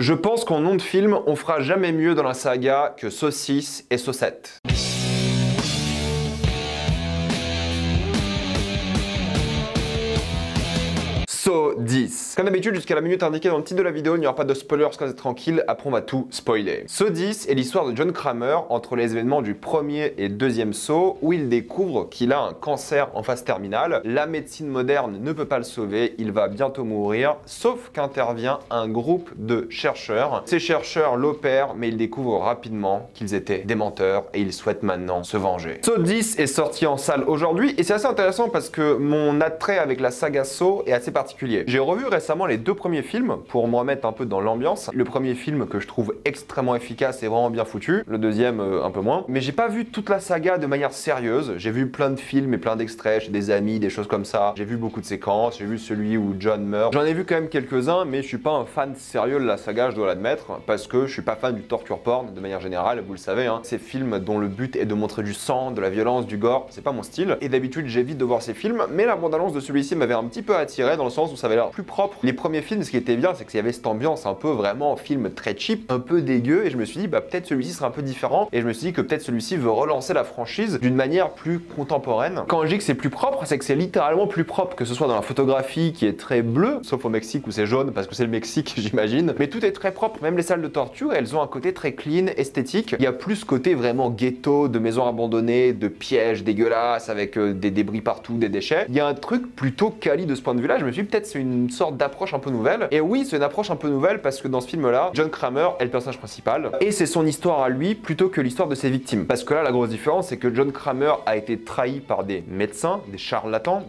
Je pense qu'en nom de film, on fera jamais mieux dans la saga que Saw 6 et Saw 7. Saw 10. Comme d'habitude, jusqu'à la minute indiquée dans le titre de la vidéo, il n'y aura pas de spoilers, soyez tranquille, après on va tout spoiler. Saw 10 est l'histoire de John Kramer entre les événements du premier et deuxième Saw, où il découvre qu'il a un cancer en phase terminale. La médecine moderne ne peut pas le sauver, il va bientôt mourir, sauf qu'intervient un groupe de chercheurs. Ces chercheurs l'opèrent, mais ils découvrent rapidement qu'ils étaient des menteurs et ils souhaitent maintenant se venger. Saw 10 est sorti en salle aujourd'hui et c'est assez intéressant parce que mon attrait avec la saga Saw est assez particulier. J'ai revu récemment les deux premiers films pour me remettre un peu dans l'ambiance. Le premier film que je trouve extrêmement efficace et vraiment bien foutu, le deuxième un peu moins. Mais j'ai pas vu toute la saga de manière sérieuse. J'ai vu plein de films et plein d'extraits chez des amis, des choses comme ça. J'ai vu beaucoup de séquences, j'ai vu celui où John meurt. J'en ai vu quand même quelques-uns, mais je suis pas un fan sérieux de la saga, je dois l'admettre, parce que je suis pas fan du torture porn de manière générale, vous le savez, hein. Ces films dont le but est de montrer du sang, de la violence, du gore, c'est pas mon style. Et d'habitude j'évite de voir ces films, mais la bande-annonce de celui-ci m'avait un petit peu attiré dans le sens où ça avait l'air plus propre. Les premiers films, ce qui était bien, c'est qu'il y avait cette ambiance un peu vraiment film très cheap, un peu dégueu, et je me suis dit, bah peut-être celui-ci sera un peu différent, et je me suis dit que peut-être celui-ci veut relancer la franchise d'une manière plus contemporaine. Quand je dis que c'est plus propre, c'est que c'est littéralement plus propre, que ce soit dans la photographie qui est très bleue, sauf au Mexique où c'est jaune parce que c'est le Mexique, j'imagine, mais tout est très propre. Même les salles de torture, elles ont un côté très clean, esthétique. Il y a plus ce côté vraiment ghetto, de maisons abandonnées, de pièges dégueulasses avec des débris partout, des déchets. Il y a un truc plutôt quali de ce point de vue-là. Je me suis dit peut-être c'est une sorte d'approche un peu nouvelle. Et oui, c'est une approche un peu nouvelle parce que dans ce film-là, John Kramer est le personnage principal et c'est son histoire à lui plutôt que l'histoire de ses victimes. Parce que là, la grosse différence, c'est que John Kramer a été trahi par des médecins, des charlatans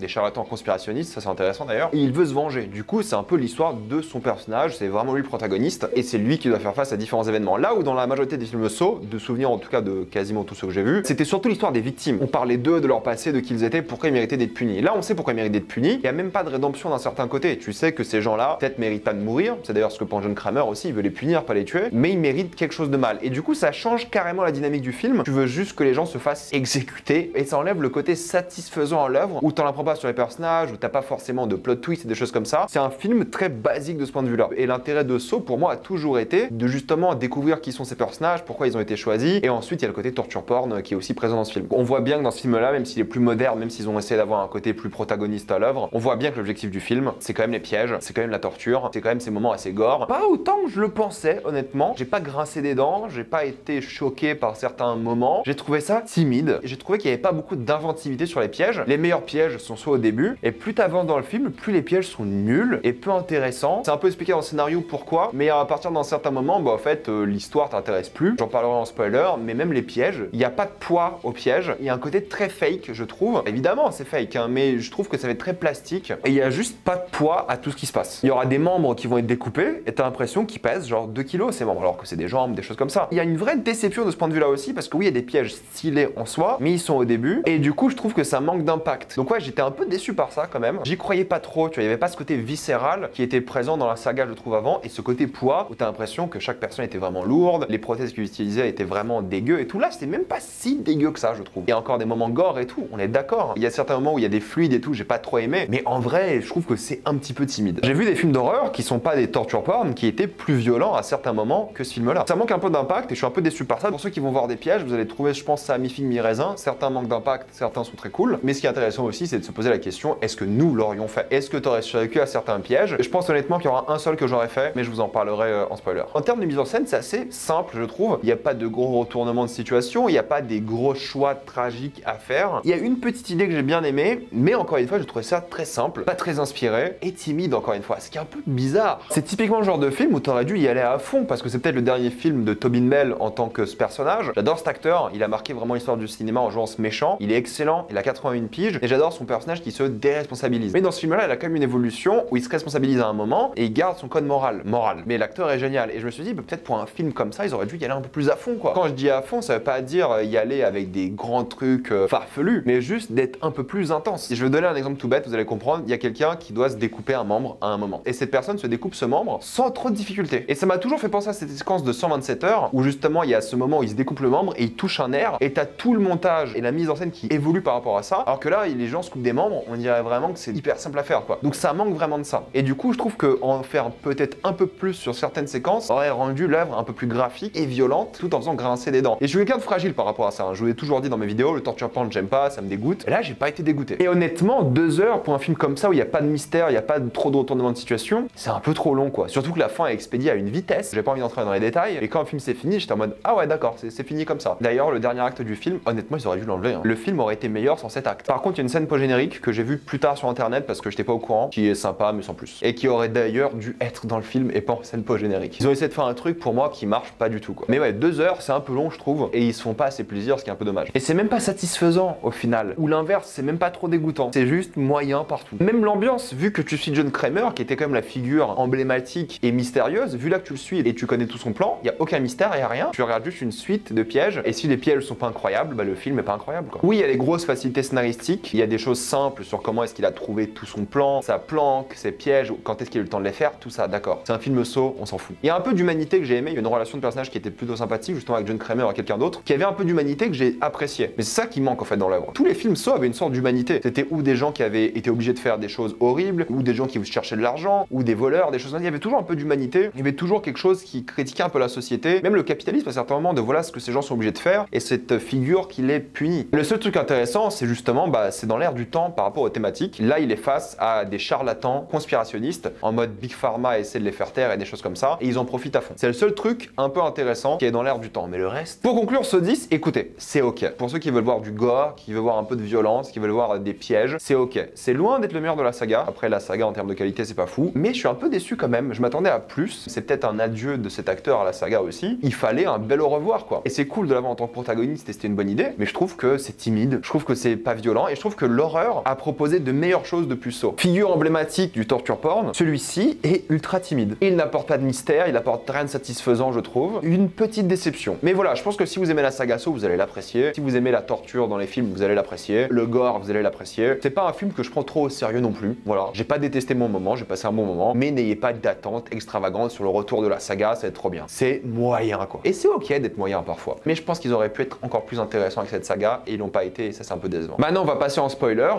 conspirationnistes, ça c'est intéressant d'ailleurs, et il veut se venger. Du coup, c'est un peu l'histoire de son personnage, c'est vraiment lui le protagoniste et c'est lui qui doit faire face à différents événements. Là où dans la majorité des films Saw, de souvenirs en tout cas de quasiment tous ceux que j'ai vus, c'était surtout l'histoire des victimes. On parlait d'eux, de leur passé, de qui ils étaient, pourquoi ils méritaient d'être punis. Là, on sait pourquoi ils méritaient d'être punis. Il n'y a même pas de rédemption d'un certain côté. Tu sais que ces gens-là, peut-être méritent pas de mourir. C'est d'ailleurs ce que pense John Kramer aussi. Il veut les punir, pas les tuer, mais ils méritent quelque chose de mal. Et du coup, ça change carrément la dynamique du film. Tu veux juste que les gens se fassent exécuter et ça enlève le côté satisfaisant à l'œuvre où t'en apprends pas sur les personnages, où t'as pas forcément de plot twist et des choses comme ça. C'est un film très basique de ce point de vue-là. Et l'intérêt de Saw pour moi a toujours été de justement découvrir qui sont ces personnages, pourquoi ils ont été choisis. Et ensuite, il y a le côté torture porn qui est aussi présent dans ce film. On voit bien que dans ce film-là, même s'il est plus moderne, même s'ils ont essayé d'avoir un côté plus protagoniste à l'œuvre, on voit bien que l'objectif du film, c'est quand même les pièges, c'est quand même la torture, c'est quand même ces moments assez gore. Pas autant que je le pensais, honnêtement. J'ai pas grincé des dents, j'ai pas été choqué par certains moments. J'ai trouvé ça timide. J'ai trouvé qu'il y avait pas beaucoup d'inventivité sur les pièges. Les meilleurs pièges sont soit au début, et plus t'avances dans le film, plus les pièges sont nuls et peu intéressants. C'est un peu expliqué dans le scénario pourquoi, mais à partir d'un certain moment, bah en fait, l'histoire t'intéresse plus. J'en parlerai en spoiler, mais même les pièges, il n'y a pas de poids aux pièges. Il y a un côté très fake, je trouve. Évidemment, c'est fake, hein, mais je trouve que ça va être très plastique et il y a juste pas de poids à tout ce qui se passe. Il y aura des membres qui vont être découpés et t'as l'impression qu'ils pèsent genre 2 kilos ces membres, alors que c'est des jambes, des choses comme ça. Il y a une vraie déception de ce point de vue-là aussi, parce que oui, il y a des pièges stylés en soi, mais ils sont au début, et du coup, je trouve que ça manque d'impact. Donc ouais, j'étais un peu déçu par ça quand même. J'y croyais pas trop, tu vois, il y avait pas ce côté viscéral qui était présent dans la saga, je trouve, avant, et ce côté poids, où t'as l'impression que chaque personne était vraiment lourde, les prothèses qu'ils utilisaient étaient vraiment dégueu, et tout là, c'était même pas si dégueu que ça, je trouve. Il y a encore des moments gore et tout, on est d'accord. Il y a certains moments où il y a des fluides et tout, j'ai pas trop aimé, mais en vrai, je trouve que c'est un petit peu timide. J'ai vu des films d'horreur qui sont pas des torture porn, qui étaient plus violents à certains moments que ce film-là. Ça manque un peu d'impact et je suis un peu déçu par ça. Pour ceux qui vont voir des pièges, vous allez trouver, je pense, ça mi-figue, mi-raisin. Certains manquent d'impact, certains sont très cool. Mais ce qui est intéressant aussi, c'est de se poser la question, est-ce que nous l'aurions fait? Est-ce que t'aurais survécu à certains pièges? Je pense honnêtement qu'il y aura un seul que j'aurais fait, mais je vous en parlerai en spoiler. En termes de mise en scène, c'est assez simple, je trouve. Il n'y a pas de gros retournements de situation, il n'y a pas des gros choix tragiques à faire. Il y a une petite idée que j'ai bien aimée, mais encore une fois, je trouvais ça très simple, pas très inspiré et timide encore une fois, ce qui est un peu bizarre. C'est typiquement le genre de film où t'aurais dû y aller à fond parce que c'est peut-être le dernier film de Tobin Bell en tant que ce personnage. J'adore cet acteur, il a marqué vraiment l'histoire du cinéma en jouant ce méchant, il est excellent, il a 81 piges et j'adore son personnage qui se déresponsabilise. Mais dans ce film-là, il a quand même une évolution où il se responsabilise à un moment et il garde son code moral. Mais l'acteur est génial et je me suis dit peut-être pour un film comme ça, ils auraient dû y aller un peu plus à fond quoi. Quand je dis à fond, ça veut pas dire y aller avec des grands trucs farfelus, mais juste d'être un peu plus intense. Si je vais donner un exemple tout bête, vous allez comprendre, il y a quelqu'un qui doit se découvrir découper un membre à un moment. Et cette personne se découpe ce membre sans trop de difficulté. Et ça m'a toujours fait penser à cette séquence de 127 heures où justement il y a ce moment où il se découpe le membre et il touche un nerf et t'as tout le montage et la mise en scène qui évolue par rapport à ça. Alors que là, les gens se coupent des membres, on dirait vraiment que c'est hyper simple à faire quoi. Donc ça manque vraiment de ça. Et du coup, je trouve qu'en faire peut-être un peu plus sur certaines séquences aurait rendu l'œuvre un peu plus graphique et violente tout en faisant grincer des dents. Et je suis quelqu'un de fragile par rapport à ça. Je vous l'ai toujours dit dans mes vidéos, le torture porn j'aime pas, ça me dégoûte. Et là, j'ai pas été dégoûté. Et honnêtement, 2 heures pour un film comme ça où il n'y a pas de mystère, il n'y a pas trop de retournement de situation, c'est un peu trop long quoi. Surtout que la fin est expédiée à une vitesse. J'ai pas envie d'entrer dans les détails. Et quand le film s'est fini, j'étais en mode ah ouais d'accord, c'est fini comme ça. D'ailleurs, le dernier acte du film, honnêtement, ils auraient dû l'enlever. Le film aurait été meilleur sans cet acte. Par contre, il y a une scène post-générique que j'ai vue plus tard sur internet parce que j'étais pas au courant, qui est sympa mais sans plus. Et qui aurait d'ailleurs dû être dans le film et pas en scène post-générique. Ils ont essayé de faire un truc pour moi qui marche pas du tout quoi. Mais ouais, 2 heures, c'est un peu long je trouve, et ils se font pas assez plaisir, ce qui est un peu dommage. Et c'est même pas satisfaisant au final. Ou l'inverse, c'est même pas trop dégoûtant. C'est juste moyen partout. Même l'ambiance, vu que tu suis John Kramer, qui était quand même la figure emblématique et mystérieuse, vu là que tu le suis et tu connais tout son plan, il y a aucun mystère, il y a rien. Tu regardes juste une suite de pièges, et si les pièges sont pas incroyables, bah le film est pas incroyable quoi. Oui, il y a des grosses facilités scénaristiques, il y a des choses simples sur comment est-ce qu'il a trouvé tout son plan, sa planque, ses pièges, quand est-ce qu'il a eu le temps de les faire, tout ça, d'accord. C'est un film saut, on s'en fout. Il y a un peu d'humanité que j'ai aimé, il y a une relation de personnage qui était plutôt sympathique, justement avec John Kramer et quelqu'un d'autre, qui avait un peu d'humanité que j'ai apprécié. Mais c'est ça qui manque en fait dans l'œuvre. Tous les films Saw avaient une sorte d'humanité. C'était ou des gens qui avaient été obligés de faire des choses horribles, ou des gens qui cherchaient de l'argent, ou des voleurs, des choses comme ça. Il y avait toujours un peu d'humanité, il y avait toujours quelque chose qui critiquait un peu la société, même le capitalisme à certains moments, de voilà ce que ces gens sont obligés de faire, et cette figure qui les punit. Le seul truc intéressant, c'est justement, c'est dans l'air du temps par rapport aux thématiques. Là, il est face à des charlatans conspirationnistes, en mode Big Pharma essaie de les faire taire et des choses comme ça, et ils en profitent à fond. C'est le seul truc un peu intéressant qui est dans l'air du temps, mais le reste... Pour conclure ce 10, écoutez, c'est ok. Pour ceux qui veulent voir du gore, qui veulent voir un peu de violence, qui veulent voir des pièges, c'est ok. C'est loin d'être le meilleur de la saga. Après, la saga en termes de qualité, c'est pas fou, mais je suis un peu déçu quand même. Je m'attendais à plus. C'est peut-être un adieu de cet acteur à la saga aussi. Il fallait un bel au revoir quoi. Et c'est cool de l'avoir en tant que protagoniste et c'était une bonne idée, mais je trouve que c'est timide, je trouve que c'est pas violent et je trouve que l'horreur a proposé de meilleures choses depuis Saw. Figure emblématique du torture porn, celui-ci est ultra timide. Il n'apporte pas de mystère, il apporte rien de satisfaisant je trouve. Une petite déception. Mais voilà, je pense que si vous aimez la saga Saw, vous allez l'apprécier. Si vous aimez la torture dans les films, vous allez l'apprécier. Le gore, vous allez l'apprécier. C'est pas un film que je prends trop au sérieux non plus. Voilà, j'ai pas détesté mon moment, j'ai passé un bon moment, mais n'ayez pas d'attente extravagante sur le retour de la saga, ça va être trop bien. C'est moyen quoi. Et c'est ok d'être moyen parfois. Mais je pense qu'ils auraient pu être encore plus intéressants avec cette saga et ils l'ont pas été et ça c'est un peu décevant. Maintenant on va passer en spoiler.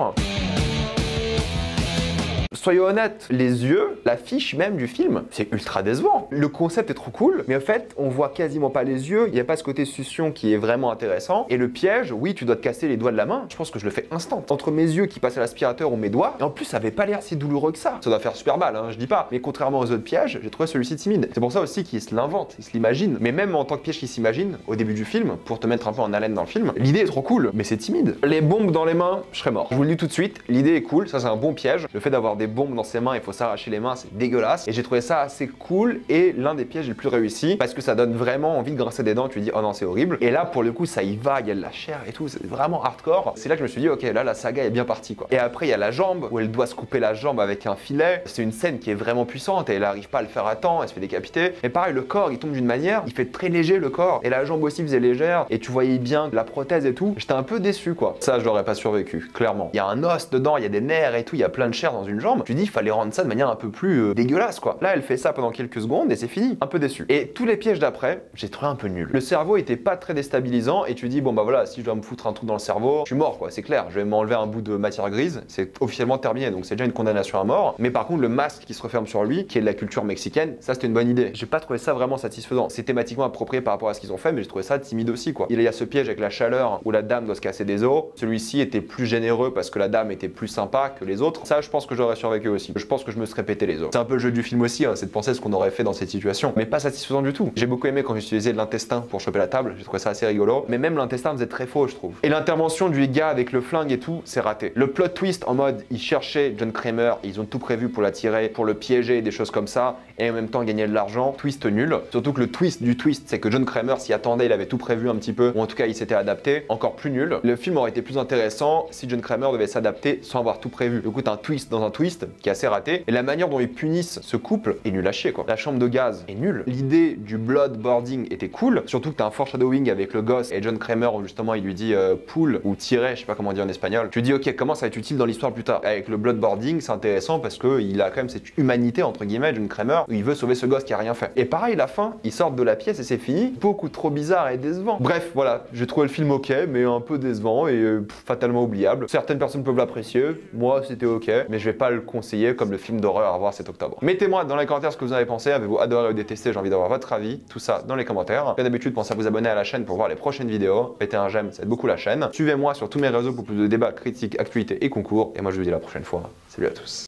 Soyons honnêtes, les yeux, l'affiche même du film, c'est ultra décevant. Le concept est trop cool, mais en fait, on voit quasiment pas les yeux, il n'y a pas ce côté succion qui est vraiment intéressant. Et le piège, oui, tu dois te casser les doigts de la main, je pense que je le fais instant. Entre mes yeux qui passent à l'aspirateur ou mes doigts, et en plus, ça avait pas l'air si douloureux que ça. Ça doit faire super mal, hein, je dis pas. Mais contrairement aux autres pièges, j'ai trouvé celui-ci timide. C'est pour ça aussi qu'il se l'invente, il se l'imagine. Mais même en tant que piège qu'il s'imagine, au début du film, pour te mettre un peu en haleine dans le film, l'idée est trop cool, mais c'est timide. Les bombes dans les mains, je serais mort. Je vous le dis tout de suite, l'idée est cool, ça c'est un bon piège. Le fait d'avoir des bombes dans ses mains, il faut s'arracher les mains, c'est dégueulasse. Et j'ai trouvé ça assez cool et l'un des pièges les plus réussis parce que ça donne vraiment envie de grincer des dents. Tu te dis, oh non, c'est horrible. Et là, pour le coup, ça y va, il y a de la chair et tout, c'est vraiment hardcore. C'est là que je me suis dit, ok, là, la saga est bien partie quoi. Et après, il y a la jambe où elle doit se couper la jambe avec un filet. C'est une scène qui est vraiment puissante et elle arrive pas à le faire à temps, elle se fait décapiter. Mais pareil, le corps, il tombe d'une manière, il fait très léger le corps. Et la jambe aussi faisait légère et tu voyais bien la prothèse et tout. J'étais un peu déçu quoi. Ça, je l'aurais pas survécu, clairement. Il y a un os dedans, il y a des nerfs et tout, il y a plein de chair dans une jambe. Tu dis, il fallait rendre ça de manière un peu plus dégueulasse quoi. Là elle fait ça pendant quelques secondes et c'est fini. Un peu déçu. Et tous les pièges d'après, j'ai trouvé un peu nul. Le cerveau était pas très déstabilisant et tu dis bon bah voilà, si je dois me foutre un trou dans le cerveau, je suis mort quoi, c'est clair. Je vais m'enlever un bout de matière grise, c'est officiellement terminé donc c'est déjà une condamnation à mort. Mais par contre le masque qui se referme sur lui, qui est de la culture mexicaine, ça c'était une bonne idée. J'ai pas trouvé ça vraiment satisfaisant. C'est thématiquement approprié par rapport à ce qu'ils ont fait mais j'ai trouvé ça timide aussi quoi. Il y a ce piège avec la chaleur où la dame doit se casser des os. Celui-ci était plus généreux parce que la dame était plus sympa que les autres. Ça je pense que j'aurais survécu aussi. Je pense que je me serais pété les os. C'est un peu le jeu du film aussi, hein, c'est de penser ce qu'on aurait fait dans cette situation, mais pas satisfaisant du tout. J'ai beaucoup aimé quand j'utilisais de l'intestin pour choper la table, j'ai trouvé ça assez rigolo, mais même l'intestin faisait très faux je trouve. Et l'intervention du gars avec le flingue et tout, c'est raté. Le plot twist en mode, ils cherchaient John Kramer, ils ont tout prévu pour l'attirer, pour le piéger, des choses comme ça, et en même temps gagner de l'argent, twist nul. Surtout que le twist du twist, c'est que John Kramer s'y attendait, il avait tout prévu un petit peu, ou en tout cas il s'était adapté, encore plus nul. Le film aurait été plus intéressant si John Kramer devait s'adapter sans avoir tout prévu. Du coup t'as un twist twist qui est assez raté. Et la manière dont ils punissent ce couple est nul à chier quoi. La chambre de gaz est nulle. L'idée du bloodboarding était cool, surtout que t'as un foreshadowing avec le gosse et John Kramer où justement il lui dit pull ou tirer, je sais pas comment dire en espagnol. Tu dis ok, comment ça va être utile dans l'histoire plus tard. Avec le bloodboarding, c'est intéressant parce que il a quand même cette humanité entre guillemets, John Kramer, où il veut sauver ce gosse qui a rien fait. Et pareil, la fin, ils sortent de la pièce et c'est fini. Beaucoup trop bizarre et décevant. Bref, voilà, j'ai trouvé le film ok, mais un peu décevant et fatalement oubliable. Certaines personnes peuvent l'apprécier, moi c'était ok, mais je vais pas le conseiller comme le film d'horreur à voir cet octobre. Mettez-moi dans les commentaires ce que vous en avez pensé, avez-vous adoré ou détesté, j'ai envie d'avoir votre avis, tout ça dans les commentaires. Comme d'habitude, pensez à vous abonner à la chaîne pour voir les prochaines vidéos, mettez un j'aime, ça aide beaucoup la chaîne. Suivez-moi sur tous mes réseaux pour plus de débats, critiques, actualités et concours, et moi je vous dis à la prochaine fois. Salut à tous.